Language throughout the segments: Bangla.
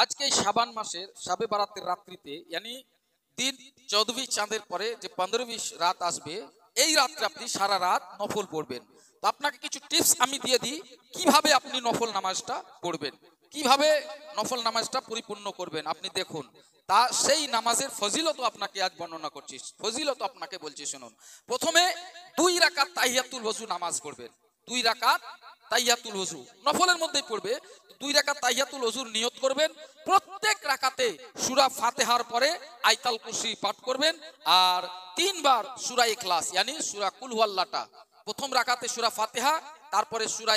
আজকে এই শাবান মাসের শাবে বারাতের রাত্রিতে यानी दिन 14वीं চাঁদের পরে যে 15वीं রাত আসবে, এই রাতে আপনি সারা রাত নফল পড়বেন। তো আপনাকে কিছু টিপস আমি দিয়ে দিই কিভাবে আপনি নফল নামাজটা পড়বেন, কিভাবে নফল নামাজটা পরিপূর্ণ করবেন। আপনি দেখুন, তা সেই নামাজের ফজিলত আপনাকে আজ বর্ণনা করছি, ফজিলত আপনাকে বলছি শুনুন। প্রথমে 2 রাকাত তাহিয়াতুল ওযু নামাজ পড়বেন। 2 রাকাত তাহিয়াতুল ওযু নফলের মধ্যেই পড়বে। 2 রাকাত তাহিয়াতুল ওযুর নিয়ত করবেন। প্রত্যেক রাকাতে সূরা ফাতিহার পরে আয়াতুল কুরসি পাঠ করবেন আর 3 বার সূরা ইখলাস यानी সূরা কুল হুয়াল্লাহটা। প্রথম রাকাতে সূরা ফাতিহা, তারপরে সূরা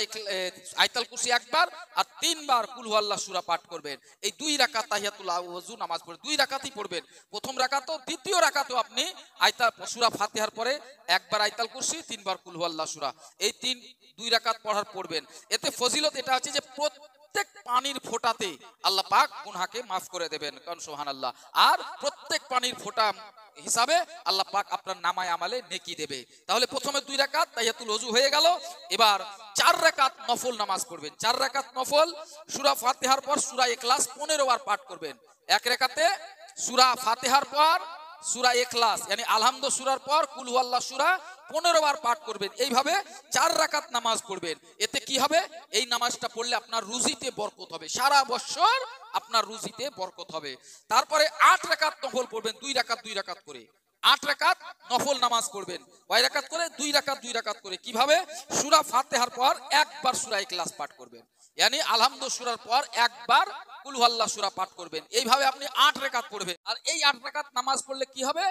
আয়াতুল কুরসি একবার আর 3 বার কুল হুয়াল্লাহ সূরা পাঠ করবেন। এই 2 রাকাত তাহিয়াতুল ওযু নামাজ পড়বেন, 2 রাকাতই পড়বেন। প্রথম রাকাতও দ্বিতীয় রাকাতও আপনি সূরা ফাতিহার পরে একবার আয়াতুল কুরসি 3 বার কুল হুয়াল্লাহ সূরা, এই 2 রাকাত পড়ার পড়বেন। এতে ফজিলত এটা আছে যে প্রত্যেক পানির ফোঁটাতে আল্লাহ পাক গুনাহকে maaf করে দেবেন, কারণ সুবহানাল্লাহ। আর প্রত্যেক পানির ফোঁটা হিসাবে আল্লাহ পাক আপনার নামায় আমালে নেকি দেবে। তাহলে প্রথমে 2 রাকাত তাহিয়াতুল ওযু হয়ে গেল। এবার 4 রাকাত নফল নামাজ পড়বেন। 4 রাকাত নফল সূরা ফাতিহার পর সূরা ইখলাস 15 বার পাঠ করবেন। এক রাকাতে সূরা ফাতিহার পর সূরা ইখলাস यानी আলহামদু সূরার পর কুল হুয়াল্লাহ সূরা 15 বার পাঠ করবেন। এইভাবে 4 রাকাত নামাজ পড়বেন। এতে কি হবে, এই নামাজটা পড়লে আপনার রুজিতে বরকত হবে, সারা বছর আপনার রুজিতে বরকত হবে। তারপরে 8 রাকাত নফল পড়বেন, 2 রাকাত 2 রাকাত করে। 8 রাকাত নফল নামাজ পড়বেন, কয় রাকাত করে? 2 রাকাত 2 রাকাত করে। কিভাবে? সূরা ফাতিহার পর একবার সূরা ইখলাস পাঠ করবেন, यानी আলহামদু সূরার পর একবার কুল হুয়াল্লাহ সূরা পাঠ করবেন। এইভাবে আপনি 8 রাকাত পড়বেন। আর এই 8 রাকাত নামাজ পড়লে কি হবে,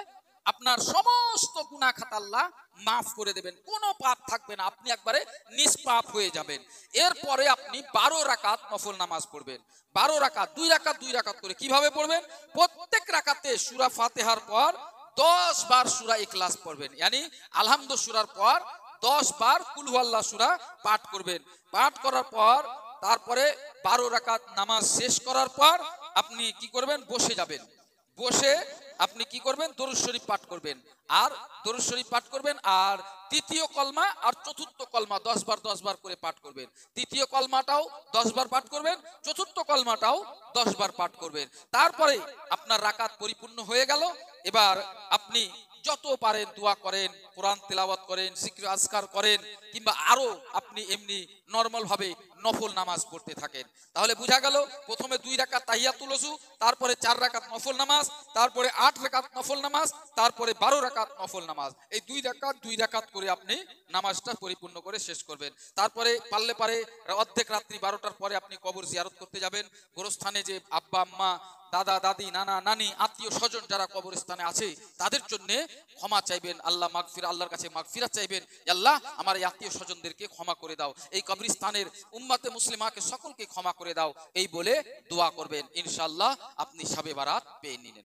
আপনার সমস্ত গুনাহ খাতা আল্লাহ maaf করে দেবেন, কোনো পাপ থাকবে না, আপনি একবারে নিষ্পাপ হয়ে যাবেন। এরপরে আপনি 12 রাকাত নফল নামাজ পড়বেন। 12 রাকাত 2 রাকাত 2 রাকাত করে। কিভাবে পড়বেন? প্রত্যেক রাকাতে সূরা ফাতিহার পর 10 বার সূরা ইখলাস পড়বেন, यानी আলহামদু সূরার পর 10 বার কুল হুয়াল্লাহ সূরা পাঠ করবেন। পাঠ করার পর তারপরে 12 রাকাত নামাজ শেষ করার পর আপনি কি করবেন, বসে যাবেন। বসে আপনি কি করবেন, দরুদ শরীফ পাঠ করবেন। আর দরুদ শরীফ পাঠ করবেন আর তৃতীয় কলমা আর চতুর্থ কলমা 10 বার 10 বার করে পাঠ করবেন। তৃতীয় কলমাটাও 10 বার পাঠ করবেন, চতুর্থ কলমাটাও 10 বার পাঠ করবেন। তারপরে আপনার রাকাত পরিপূর্ণ হয়ে গেল। এবার আপনি যত পারেন দোয়া করেন, কোরআন তেলাওয়াত করেন, জিকির আজকার করেন, কিংবা আরো আপনি এমনি নরমাল ভাবে নফল নামাজ পড়তে থাকেন। তাহলে বোঝা গেল, প্রথমে 2 রাকাত তাহিয়াতুল ওযু, তারপরে 4 রাকাত নফল নামাজ, তারপরে 8 রাকাত নফল নামাজ, তারপরে 12 রাকাত নফল নামাজ। এই 2 রাকাত 2 রাকাত করে আপনি নামাজটা পরিপূর্ণ করে শেষ করবেন। তারপরে পারলে পারে অর্ধেক রাত্রি 12টার পরে আপনি কবর জিয়ারত করতে যাবেন। গোরস্থানে যে আব্বা আম্মা, দাদা দাদি, নানা নানি, আত্মীয় স্বজন যারা কবরস্থানে আছে তাদের জন্য ক্ষমা চাইবেন, আল্লাহর কাছে মাগফিরাত চাইবেন। আল্লাহ আমার এই আত্মীয় স্বজনদেরকে ক্ষমা করে দাও, এই কবরস্থানের উম্মতে মুসলিমাকে সকলকে ক্ষমা করে দাও, এই বলে দোয়া করবেন। ইনশাআল্লাহ আপনি শাবে বারাত পেয়ে নিলেন।